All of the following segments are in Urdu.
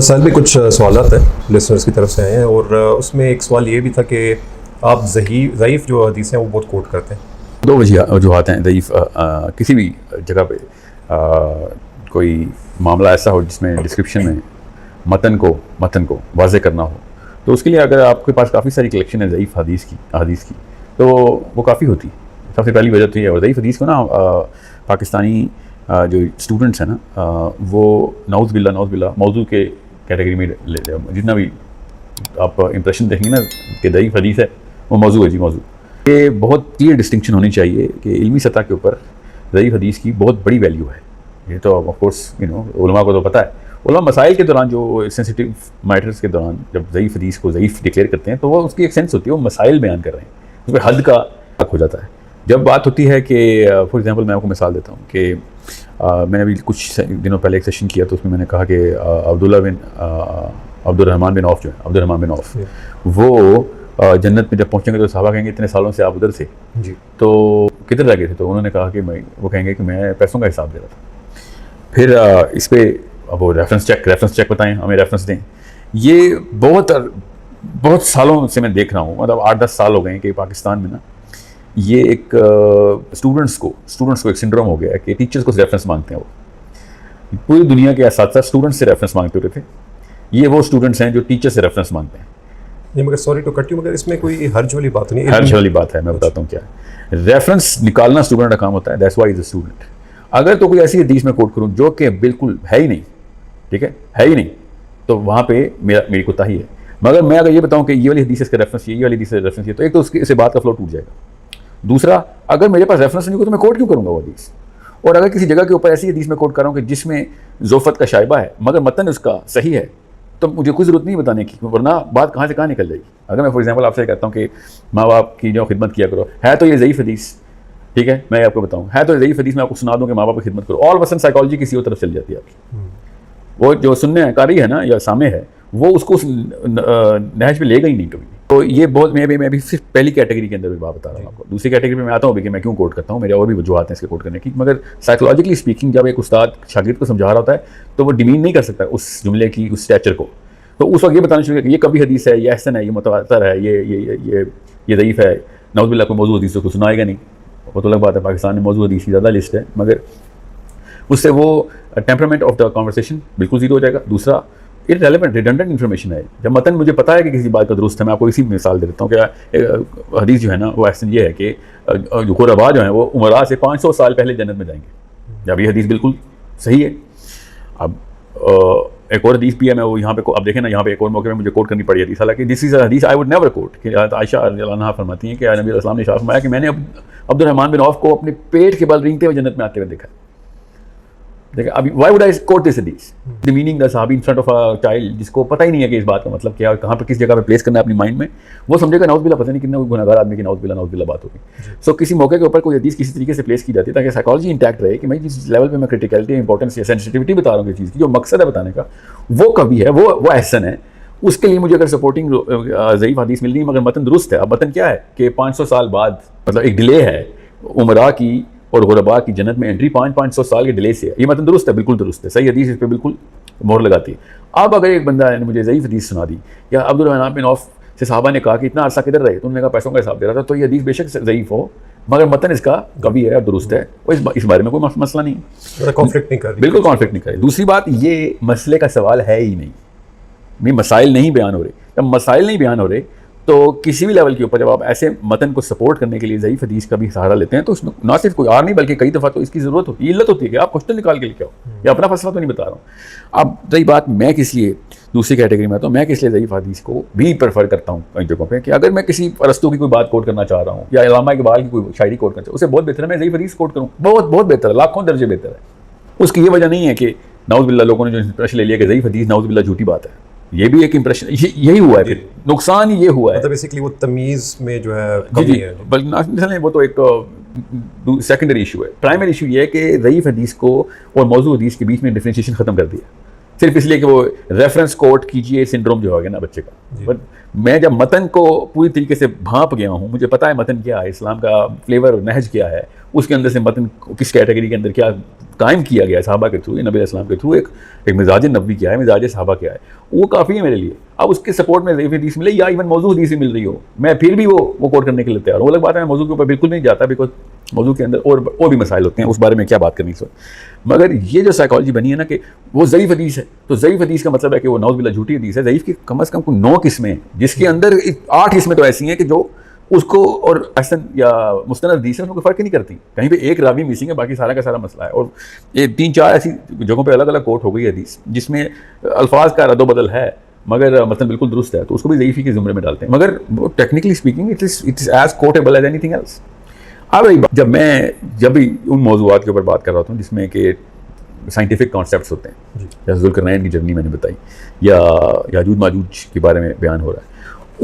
سال بھی کچھ سوالات ہیں لسنرز کی طرف سے آئے ہیں، اور اس میں ایک سوال یہ بھی تھا کہ آپ ضعیف جو حدیث ہیں وہ بہت کوٹ کرتے ہیں. دو وجوہات ہیں ضعیف. کسی بھی جگہ پہ کوئی معاملہ ایسا ہو جس میں ڈسکرپشن میں متن کو واضح کرنا ہو، تو اس کے لیے اگر آپ کے پاس کافی ساری کلیکشن ہے ضعیف حدیث کی تو وہ کافی ہوتی ہے. سب سے پہلی وجہ تو یہ ہے. اور ضعیف حدیث کو نا پاکستانی جو اسٹوڈنٹس ہیں نا وہ نعوذ باللہ موضوع کے کیٹیگری میں لیتے ہیں. جتنا بھی آپ امپریشن دیکھیں گے نا کہ ضعیف حدیث ہے وہ موضوع ہے. موضوع یہ بہت کلیئر ڈسٹنکشن ہونی چاہیے کہ علمی سطح کے اوپر ضعیف حدیث کی بہت بڑی ویلیو ہے. یہ تو آف کورس علماء کو تو پتہ ہے. علماء مسائل کے دوران جو سینسیٹیو میٹرز کے دوران جب ضعیف حدیث کو ضعیف ڈکلیئر کرتے ہیں تو وہ اس کی ایک سینس ہوتی ہے، وہ مسائل بیان کر رہے ہیں، اس پہ حد کا حق ہو جاتا ہے. جب بات ہوتی ہے کہ فار ایگزامپل میں آپ کو مثال دیتا ہوں کہ میں نے ابھی کچھ دنوں پہلے ایک سیشن کیا تو اس میں میں نے کہا کہ عبد الرحمن بن عوف وہ جنت میں جب پہنچیں گے تو صحابہ کہیں گے اتنے سالوں سے آپ ادھر تھے جی تو کدھر رہ گئے تھے؟ تو انہوں نے کہا کہ وہ کہیں گے کہ میں پیسوں کا حساب دے رہا تھا. پھر اس پہ اب وہ ریفرنس چیک بتائیں، ہمیں ریفرنس دیں. یہ بہت سالوں سے میں دیکھ رہا ہوں، مطلب 8-10 سال ہو گئے ہیں کہ پاکستان میں نا یہ ایک اسٹوڈنٹس کو ایک سنڈروم ہو گیا ہے کہ ٹیچرز کو ریفرنس مانگتے ہیں. وہ پوری دنیا کے اساتذہ اسٹوڈنٹس سے ریفرنس مانگتے ہوتے تھے، یہ وہ اسٹوڈنٹس ہیں جو ٹیچر سے ریفرنس مانگتے ہیں. نہیں مگر سوری ٹو کٹ یو، مگر اس میں کوئی حرج والی بات نہیں ہے. حرج والی بات ہے، میں بتاتا ہوں کیا ہے. ریفرنس نکالنا اسٹوڈنٹ کا کام ہوتا ہے، that's why is a student. اگر تو کوئی ایسی حدیث میں کوٹ کروں جو کہ بالکل ہے ہی نہیں، ٹھیک ہے ہی نہیں، تو وہاں پہ میری کوتاہی ہے. مگر میں اگر یہ بتاؤں کہ یہ والی حدیث اس کا ریفرنس یہ والی حدیث کا ریفرنس یہ، تو ایک تو اس سے بات کا فلو ٹوٹ جائے گا. دوسرا، اگر میرے پاس ریفرنس نہیں ہو تو میں کوٹ کیوں کروں گا وہ حدیث؟ اور اگر کسی جگہ کے اوپر ایسی حدیث میں کوٹ کر رہا ہوں کہ جس میں ذوفت کا شائبہ ہے مگر متن اس کا صحیح ہے، تو مجھے کوئی ضرورت نہیں بتانے کی، ورنہ بات کہاں سے کہاں نکل جائے گی. اگر میں فار ایگزامپل آپ سے کہتا ہوں کہ ماں باپ کی جو خدمت کیا کرو، ہے تو یہ ضعیف حدیث، ٹھیک ہے میں آپ کو بتاؤں ہے تو ضعیف حدیث، میں آپ کو سنا دوں کہ ماں باپ کی خدمت کرو، آل وسن سائیکالوجی کسی اور طرف چل جاتی ہے آپ کی. وہ جو سننے قاری ہے نا یا سامع ہے وہ اس کو اس نہج پہ لے گا ہی نہیں کبھی. تو یہ بہت میں بھی صرف پہلی کیٹیگری کے اندر بھی بات بتا رہا ہوں آپ کو. دوسری کیٹیگری میں آتا ہوں بھی کہ میں کیوں کوٹ کرتا ہوں، میرے اور بھی وجوہات ہیں اس کے کوٹ کرنے کی. مگر سائیکولوجیکلی اسپیکنگ جب ایک استاد شاگرد کو سمجھا رہا ہوتا ہے تو وہ ڈیمین نہیں کر سکتا اس جملے کی اس اسٹیچر کو. تو اس وقت یہ بتانا شروع کہ یہ کبھی حدیث ہے، یہ احسن ہے، یہ متواتر ہے، یہ ضعیف ہے. نعوذ باللہ کوئی موضوع حدیث کو سنائے گا نہیں. وہ تو الگ بات ہے، پاکستان میں موضوع حدیث کی زیادہ لسٹ ہے، مگر اس سے وہ ٹیمپرامنٹ آف دا کانورسیشن بالکل زیرو ہو جائے گا. دوسرا ریلیونٹ ریڈنڈنٹ انفارمیشن ہے. جب متن مجھے پتا ہے کہ کسی بات کا درست ہے، میں آپ کو اسی مثال دے دیتا ہوں کہ حدیث جو ہے نا وہ ایسا یہ ہے کہ جو قربا جو ہیں وہ عمراء سے 500 سال پہلے جنت میں جائیں گے. جب یہ حدیث بالکل صحیح ہے. اب ایک اور حدیث بھی ہے، میں وہ یہاں پہ اب دیکھیں نا، یہاں پہ ایک اور موقع میں مجھے کوٹ کرنی پڑی حدیث، حالانکہ دس از حدیث آئی وڈ نیور کوٹ. کہ عائشہ رضی اللہ عنہا فرماتی ہیں کہ نبی علیہ السلام نے ارشاد فرمایا کہ میں نے عبد الرحمن بن عوف کو اپنے پیٹ کے بل رینگتے ہوئے جنت میں آتے ہوئے دیکھا. دیکھیں ابھی وائی وڈ آئی کوٹ دس حدیث؟ دی میننگ دا صحابی in front of a child, جس کو پتہ ہی نہیں ہے کہ اس بات کا مطلب کیا ہے، کہاں پہ کس جگہ پہ پلیس کرنا ہے اپنی مائنڈ میں، وہ سمجھے گا نعوذ باللہ پتہ نہیں کتنا گناہگار آدمی کی نعوذ باللہ بات ہوگی. سو کسی موقع کے اوپر کوئی حدیث کسی طریقے سے پلیس کی جاتی ہے تاکہ سائیکالوجی انٹیکٹ رہے کہ میں جس لیول پہ میں کرٹیکلٹی امپورٹنس یا سینسٹیوٹی بتا رہا ہوں کہ چیز کی جو مقصد ہے بتانے کا وہ کبھی ہے، وہ احسن ہے. اس کے لیے مجھے اگر سپورٹنگ ضعیف حدیث مل رہی ہے مگر متن درست ہے. اب متن کیا ہے کہ 500 سال بعد، مطلب ایک ڈیلے ہے عمراء کی اور غرباء کی جنت میں انٹری 500 سال کے ڈیلے سے ہے. یہ متن درست ہے، بالکل درست ہے، صحیح حدیث اس پہ بالکل مہر لگاتی ہے. اب اگر ایک بندہ نے مجھے ضعیف حدیث سنا دی یا عبد الرحمن بن عوف سے صحابہ نے کہا کہ اتنا عرصہ کدھر رہے، تو انہوں نے کہا پیسوں کا حساب دے رہا تھا، تو یہ حدیث بے شک ضعیف ہو مگر متن اس کا قوی ہے اور درست ہے، اس بارے میں کوئی مسئلہ نہیں ہے، کانفلکٹ نہیں کر رہی، بالکل کانفلکٹ نہیں کرے. دوسری بات، یہ مسئلے کا سوال ہے ہی نہیں، مسائل نہیں بیان ہو رہے. جب مسائل نہیں بیان ہو رہے تو کسی بھی لیول کے اوپر جب آپ ایسے متن کو سپورٹ کرنے کے لیے ضعیف حدیث کا بھی سہارا لیتے ہیں تو اس میں نہ صرف کوئی نہیں بلکہ کئی دفعہ تو اس کی ضرورت ہوتی ہے، علت ہوتی ہے کہ آپ کوشچن نکال کے لے کے آؤ. یا اپنا فیصلہ تو نہیں بتا رہا ہوں. اب رہی بات میں کس لیے دوسری کیٹیگری میں آتا ہوں، میں کس لیے ضعیف حدیث کو بھی پریفر کرتا ہوں کئی جگہوں پہ، کہ اگر میں کسی ارسطو کی کوئی بات کوٹ کرنا چاہ رہا ہوں یا علامہ اقبال کی کوئی شاعری کوٹ کرنا چاہتا ہوں، اسے بہت بہتر ہے میں ضعیف حدیث کوٹ کروں. بہت بہتر ہے، لاکھوں درجے بہتر ہے. اس کی یہ وجہ نہیں ہے کہ نعوذ باللہ لوگوں نے جو امپریشن لے لیا کہ ضعیف حدیث نعوذ باللہ جھوٹی بات ہے. یہ بھی ایک امپریشن یہی ہوا ہے، پھر نقصان یہ ہوا ہے، مطلب بیسیکلی وہ تمیز میں جو ہے کمی ہے. بلکہ وہ تو ایک سیکنڈری ایشو ہے. پرائمری ایشو یہ ہے کہ ضعیف حدیث کو اور موضوع حدیث کے بیچ میں ڈفرینشیشن ختم کر دیا. صرف اس لیے کہ وہ ریفرنس کوٹ کیجئے سنڈروم جو ہو گیا نا بچے کا. بٹ میں جب متن کو پوری طریقے سے بھانپ گیا ہوں, مجھے پتا ہے متن کیا ہے, اسلام کا فلیور اور نہج کیا ہے, اس کے اندر سے متن کس کیٹیگری کے اندر کیا قائم کیا گیا ہے صحابہ کے تھرو, نبی علیہ السلام کے تھرو, ایک مزاج نبوی کیا ہے, مزاج صحابہ کیا ہے, وہ کافی ہے میرے لیے. اب اس کے سپورٹ میں ضعیف حدیث ملے یا ایون موضوع حدیث مل رہی ہو, میں پھر بھی وہ کوٹ کرنے کے لیے تیار ہوں. وہ الگ بات ہے, میں موضوع کے اوپر بالکل نہیں جاتا, بیکاز موضوع کے اندر اور بھی مسائل ہوتے ہیں, اس بارے میں کیا بات کرنی ہے. مگر یہ جو سائیکالوجی بنی ہے نا کہ وہ ضعیف حدیث ہے, تو ضعیف حدیث کا مطلب ہے کہ وہ نعوذ باللہ جھوٹی حدیث ہے. ضعیف کی کم از کم کوئی 9 قسمیں ہیں, جس کے اندر 8 قسمیں تو ایسی ہیں کہ جو اس کو اور حسن یا مستند حدیث ہے, ان کو فرق ہی نہیں کرتی. کہیں پہ ایک راوی مسنگ ہے, باقی سارا کا سارا مسئلہ ہے. اور یہ 3-4 ایسی جگہوں پہ الگ الگ کوٹ ہو گئی ہے حدیث جس میں الفاظ کا رد و بدل ہے مگر مطلب بالکل درست ہے, تو اس کو بھی ضعیفی کے زمرے میں ڈالتے ہیں. مگر technically speaking it is as کوٹیبل as any thing else. اب جب بھی ان موضوعات کے اوپر بات کر رہا ہوں جس میں کہ سائنٹیفک کانسیپٹس ہوتے ہیں, جیسے ذوالقرنین کی جرنی میں نے بتائی, یا یاجوج ماجوج کے بارے میں بیان ہو رہا ہے,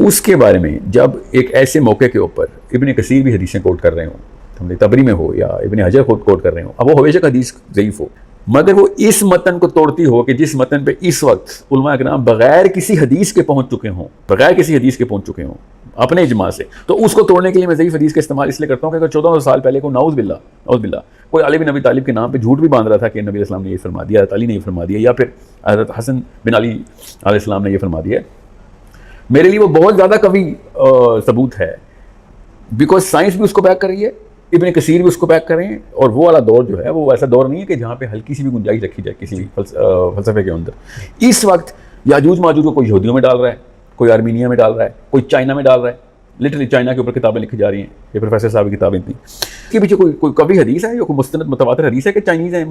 اس کے بارے میں جب ایک ایسے موقع کے اوپر ابن کثیر بھی حدیثیں کوٹ کر رہے ہوں, ہم نے تبری میں ہو یا ابن حجر کوٹ کر رہے ہوں, اب وہ ہمیشہ حدیث ضعیف ہو, مگر وہ اس متن کو توڑتی ہو کہ جس متن پہ اس وقت علماء کرام بغیر کسی حدیث کے پہنچ چکے ہوں اپنے اجماع سے, تو اس کو توڑنے کے لیے میں ضعیف حدیث کا استعمال اس لیے کرتا ہوں کہ اگر 1400 سال پہلے کو نعوذ باللہ کوئی علی بن ابی طالب کے نام پہ جھوٹ بھی باندھ رہا تھا کہ نبی علیہ السلام نے یہ فرما دیا, حضرت علی نے یہ فرما دیا, یا پھر حضرت حسن بن علی علیہ السلام نے یہ فرما دیا, میرے لیے وہ بہت زیادہ قوی ثبوت ہے, بیکاز سائنس بھی اس کو بیک کر رہی ہے, ابن کثیر بھی اس کو بیک کر رہے ہیں, اور وہ والا دور جو ہے وہ ایسا دور نہیں ہے کہ جہاں پہ ہلکی سی بھی گنجائش رکھی جائے کسی فلسفے کے اندر. اس وقت یاجوج ماجوج کو کوئی یہودیوں میں ڈال رہا ہے, کوئی آرمینیا میں ڈال رہا ہے, کوئی چائنا میں ڈال رہا ہے, لٹرلی چائنا کے اوپر کتابیں لکھی جا رہی ہیں, یہ پروفیسر صاحب کی کتابیں تھیں. اس کے پیچھے کوئی کبھی حدیث ہے یا کوئی مستند متواتر حدیث ہے کہ چائنیز ہیں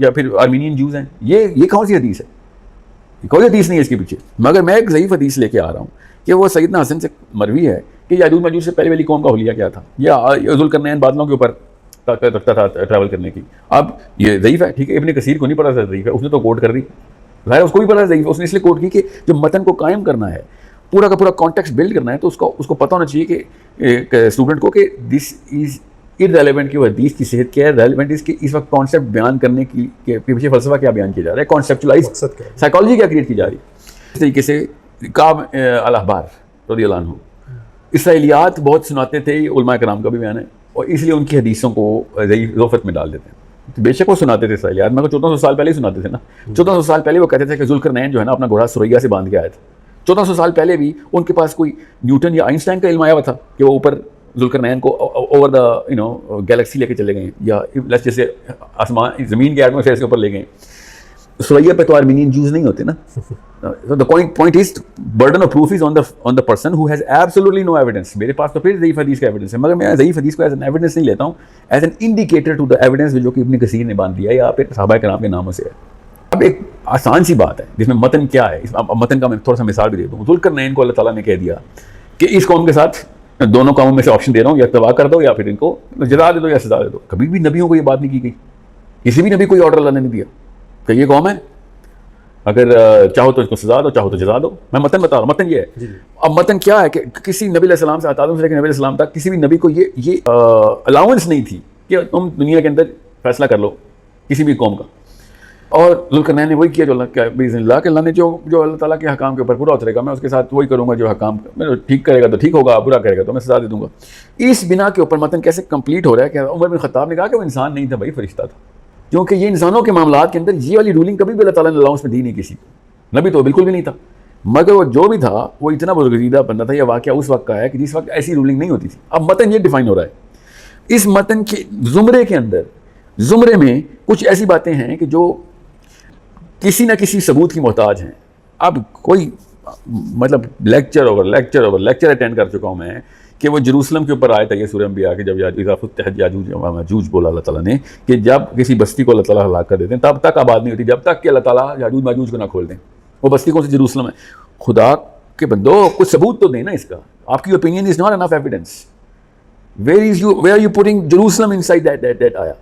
یا پھر آرمینین جوز ہیں, یہ کون سی حدیث ہے؟ کوئی حدیث نہیں ہے اس کے پیچھے. مگر میں ایک ضعیف حدیث لے کے آ رہا ہوں کہ وہ سیدنا حسن سے مروی ہے کہ یاجوج ماجوج سے پہلے والی قوم کا حلیہ کیا تھا, یا ذوالقرنین بادلوں کے اوپر رکھتا تھا ٹریول کرنے کی. اب یہ ضعیف ہے, ٹھیک ہے, ابن کثیر کو نہیں پڑھا تھا ضعیف ہے, اس نے تو کوٹ کر دی, ظاہر اس کو بھی پڑھا ضعیف ہے, اس نے اس لیے کوٹ کی کہ جو متن کو قائم کرنا ہے, پورا کا پورا کانٹیکسٹ بلڈ کرنا ہے, تو اس کو پتہ ہونا چاہیے کہ اسٹوڈنٹ کو کہ دس از ارریلیونٹ, کہ وہ حدیث کی صحت کیا ہے, ریلیونٹ اس کہ اس وقت کانسیپٹ بیان کرنے کی کے پیچھے فلسفہ کیا بیان کیا جا رہا ہے, کانسیپچولائز سائیکالوجی کیا کریٹ کی جا رہی ہے. اس طریقے سے کعب الاحبار رضی اللہ عنہ اسرائیلیات بہت سناتے تھے, علماء کرام کا بھی بیان ہے, اور اس لیے ان کی حدیثوں کو ضعفت میں ڈال دیتے ہیں. بے شک وہ سناتے تھے اسرائیلیات, مگر 1400 سال پہلے ہی سناتے تھے نا. 1400 سال پہلے وہ کہتے تھے کہ ذوالقرنین جو ہے نا اپنا گھوڑا سریا سے باندھ کے آیا تھا. 1400 سال پہلے بھی ان کے پاس کوئی نیوٹن یا آئنسٹائن کا علم آیا ہوا تھا کہ وہ اوپر ذوالقرنین کو اوور دا گیلیکسی لے کے چلے گئے, یا جیسے آسمان زمین کے ایٹماسفیئر کے اوپر لے گئے. سریا پہ تو آرمینین جوز نہیں ہوتے نا. The point is burden of proof is on the person who has absolutely no evidence. میرے پاس تو پھر ضعیف حدیث کا ایویڈنس ہے, مگر میں ضعیف حدیث کو ایز این ایویڈنس نہیں لیتا ہوں, as an indicator to the evidence جو کہ ابن کثیر نے باندھ دیا یا پھر صحابہ کرام کے ناموں سے ہے. اب ایک آسان سی بات ہے جس میں متن کیا ہے, متن کا میں تھوڑا سا مثال بھی دے دوں. ذوالقرنین کو اللہ تعالیٰ نے کہہ دیا کہ اس قوم کے ساتھ دونوں قوموں میں سے آپشن دے رہا ہوں, یا تباہ کر دو یا پھر ان کو جزا دے دو یا سزا دے دو. کبھی بھی نبیوں کو یہ بات نہیں کی گئی, کسی بھی نبی کوئی آرڈر اللہ نے نہیں دیا کہ یہ قوم ہے, اگر چاہو تو اس کو سزا دو, چاہو تو جزا دو. میں متن بتا رہا ہوں, متن یہ ہے. اب متن کیا ہے کہ کسی نبی علیہ السلام سے آدم سے لے کے نبی علیہ السلام تک کسی بھی نبی کو یہ الاؤنس نہیں تھی کہ تم دنیا کے اندر فیصلہ کر لو کسی بھی قوم کا. اور ذوالقرنین نے وہی کیا جو اللہ باذن اللہ کہ اللہ نے جو اللہ تعالیٰ کے حکام کے اوپر پورا اترے گا, میں اس کے ساتھ وہی کروں گا جو حکام ٹھیک کرے گا تو ٹھیک ہوگا, برا کرے گا تو میں سزا دے دوں گا. اس بنا کے اوپر متن کیسے کمپلیٹ ہو رہا ہے کہ عمر بن خطاب نے کہا کہ وہ انسان نہیں تھا بھائی, فرشتہ تھا, کیونکہ یہ انسانوں کے معاملات کے اندر یہ والی رولنگ کبھی بھی اللہ تعالیٰ نے الاؤنس میں دی نہیں کسی کو. نبی تو بالکل بھی نہیں تھا, مگر وہ جو بھی تھا وہ اتنا برگزیدہ بندہ تھا. یہ واقعہ اس وقت کا ہے کہ جس وقت ایسی رولنگ نہیں ہوتی تھی. اب متن یہ ڈیفائن ہو رہا ہے, اس متن کے زمرے کے اندر, زمرے میں کچھ ایسی باتیں ہیں کہ جو کسی نہ کسی ثبوت کی محتاج ہیں. اب کوئی مطلب لیکچر اٹینڈ کر چکا ہوں میں کہ وہ جروسلم کے اوپر آئے تھا یہ سورہ انبیاء کہ جب یاجوج ماجوج بولا اللہ تعالیٰ نے کہ جب کسی بستی کو اللہ تعالیٰ ہلاک کر دیتے ہیں تب تک آباد نہیں ہوتی جب تک کہ اللہ تعالیٰ یاجوج ماجوج کو نہ کھول دیں. وہ بستی کون سی؟ جروسلم ہے. خدا کے بندو کچھ ثبوت تو دیں نا اس کا. آپ کی opinion is not enough evidence. Where are you putting Jerusalem inside that آیا.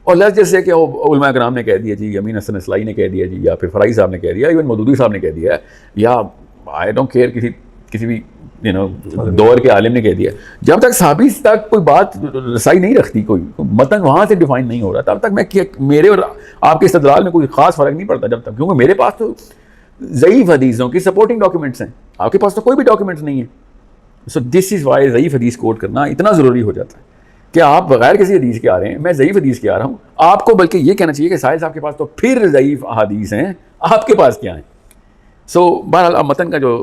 اور لیٹس جسٹ سے کہ علماء کرام نے کہہ دیا جی, امین حسن اصلاحی نے کہہ دیا جی, یا پھر فرائی صاحب نے کہہ دیا, ایون مودودی صاحب نے کہہ دیا, یا آئی ڈونٹ کیئر کسی بھی دور کے عالم نے کہہ دیا. جب تک صحابی تک کوئی بات رسائی نہیں رکھتی, کوئی متن وہاں سے ڈیفائن نہیں ہو رہا, تب تک میں میرے اور آپ کے استدلال میں کوئی خاص فرق نہیں پڑتا جب تک, کیونکہ میرے پاس تو ضعیف حدیثوں کی سپورٹنگ ڈاکیومنٹس ہیں, آپ کے پاس تو کوئی بھی ڈاکیومنٹس نہیں ہے. سو دس از وائی ضعیف حدیث کوٹ کرنا اتنا ضروری ہو جاتا ہے کہ آپ بغیر کسی حدیث کے آ رہے ہیں, میں ضعیف حدیث کے آ رہا ہوں, آپ کو بلکہ یہ کہنا چاہیے کہ ساحل صاحب کے پاس تو پھر ضعیف حدیث ہیں, آپ کے پاس کیا ہیں. سو بہرحال اب متن کا جو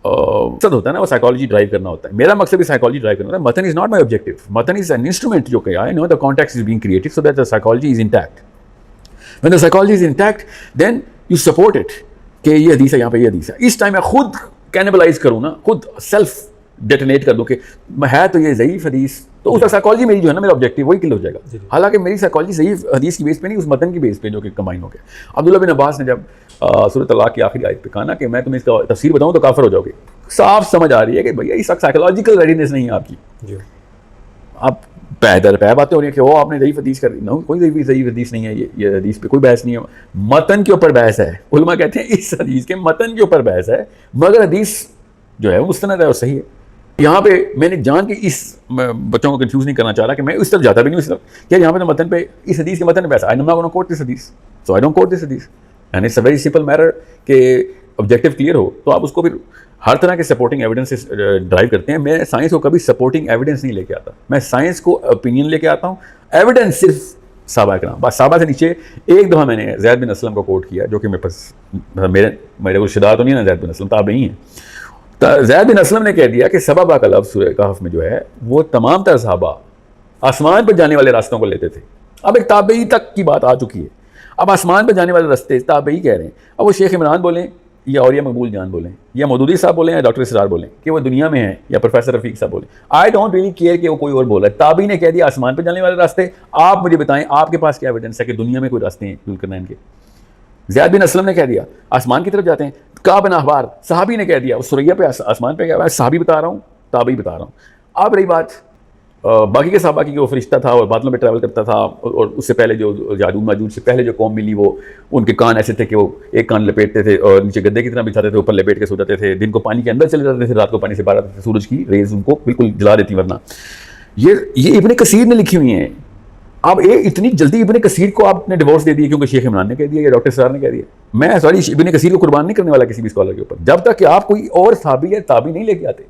مقصد ہوتا ہے نا وہ سائیکالوجی ڈرائیو کرنا ہوتا ہے. میرا مقصد بھی سائیکالوجی ڈرائیو کرنا ہوتا ہے. متن از ناٹ مائی آبجیکٹو, متن از این انسٹرومنٹ جو کہ now the context is being created so that the psychology is intact. When the psychology is intact then you support it کہ یہ حدیث ہے, یہاں پہ یہ حدیث ہے. اس ٹائم میں خود کینیبلائز کروں نا, خود سیلف ڈیٹونیٹ کر دوں کہ ہے تو یہ ضعیف حدیث, تو اس کا سائیکالوجی میری جو ہے نا, میرا آبجیکٹیو وہی کل ہو جائے گا. حالانکہ میری سائیکالوجی ضعیف حدیث کی بیس پہ نہیں, اس متن کی بیس پہ جو کہ کمبائن ہو گیا. عبداللہ بن عباس نے جب سورۃ طلاق کی آخری آیت پہ کہا نا کہ میں تمہیں اس کا تفسیر بتاؤں تو کافر ہو جاؤ گے, صاف سمجھ آ رہی ہے کہ بھیا اس وقت سائیکالوجیکل ریڈینس نہیں ہے آپ کی. آپ پہ باتیں ہو رہی ہیں کہ وہ آپ نے ضعیف حدیث کر دی, کوئی ضعیف حدیث نہیں ہے, یہ حدیث پہ کوئی بحث نہیں ہے, متن کے اوپر بحث ہے. علماء کہتے ہیں اس حدیث کے متن کے اوپر بحث ہے, مگر حدیث جو ہے وہ مستند ہے اور صحیح ہے. یہاں پہ میں نے جان کے اس بچوں کو کنفیوز نہیں کرنا چاہ رہا کہ میں اس طرف جاتا بھی نہیں اس طرف کہ یہاں پہ متن پہ اس حدیث کے متن پہ بحث, I am not going to quote this hadith, so I don't quote this hadith. And it's a very simple matter کہ آبجیکٹیو کلیئر ہو تو آپ اس کو پھر ہر طرح کے سپورٹنگ ایویڈنس سے ڈرائیو کرتے ہیں. میں سائنس کو کبھی سپورٹنگ ایویڈنس نہیں لے کے آتا, میں سائنس کو اوپینین لے کے آتا ہوں. ایویڈنس صرف صحابہ کرام, بس صحابہ سے نیچے. ایک دفعہ میں نے زید بن اسلم کو کوٹ کیا جو کہ میرے پاس میرے کو شدہ تو نہیں ہے نا, زید بن اسلم تابعی ہیں. زید بن اسلم نے کہہ دیا کہ سبب کا لفظ سورہ کہف میں جو ہے وہ تمام تر صحابہ آسمان پہ جانے والے راستوں کو لیتے تھے. اب ایک تابعی تک کی بات آ چکی ہے, اب آسمان پہ جانے والے راستے تابعی کہہ رہے ہیں. اب وہ شیخ عمران بولیں یا اولیاء مقبول جان بولیں یا مودودی صاحب بولیں یا ڈاکٹر اسرار بولیں کہ وہ دنیا میں ہیں, یا پروفیسر رفیق صاحب بولیں, آئی ڈونٹ ریئلی کیئر کہ وہ کوئی اور بول رہا ہے. تابعی نے کہہ دیا آسمان پہ جانے والے راستے, آپ مجھے بتائیں آپ کے پاس کیا ایویڈنس ہے کہ دنیا میں کوئی راستے ہیں یوز کرنا ان کے. زید بن اسلم نے کہہ دیا آسمان کی طرف جاتے ہیں. کعب بن احبار صحابی نے کہہ دیا سریا پہ آسمان پہ گیا, میں صحابی بتا رہا ہوں, تابعی بتا رہا ہوں. اب رہی بات باقی کے صحابہ کی, وہ فرشتہ تھا اور بادلوں میں ٹریول کرتا تھا, اور اس سے پہلے جو یاجوج ماجوج سے پہلے جو قوم ملی وہ ان کے کان ایسے تھے کہ وہ ایک کان لپیٹتے تھے اور نیچے گدے کی طرح بچھاتے تھے, اوپر لپیٹ کے سو جاتے تھے, دن کو پانی کے اندر چلے جاتے تھے, رات کو پانی سے باہر آتے تھے, سورج کی ریز ان کو بالکل جلا دیتی ورنہ. یہ ابن کثیر نے لکھی ہوئی ہیں. اب اتنی جلدی ابن کثیر کو آپ نے ڈیورس دے دیا کیونکہ شیخ عمران نے کہہ دیا یا ڈاکٹر اسرار نے کہہ دیا. میں ابن کثیر کو قربان نہیں کرنے والا کسی بھی اسکالر کے اوپر جب تک کہ آپ کوئی اور صحابی یا تابعی نہیں لے کے آتے.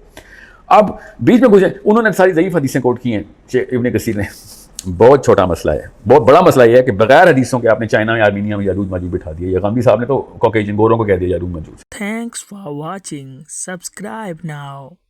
اب بیچ میں گزرے, انہوں نے ساری ضعیف حدیثیں کوٹ کی ہیں ابن کثیر نے. بہت چھوٹا مسئلہ ہے, بہت بڑا مسئلہ یہ ہے کہ بغیر حدیثوں کے آپ نے چائنا یا آرمینیا میں یاجوج ماجوج بٹھا دیا. یہ غامدی صاحب نے تو کاکیجن گوروں کو کہہ دیا یاجوج ماجوج. Thanks for watching. Subscribe now.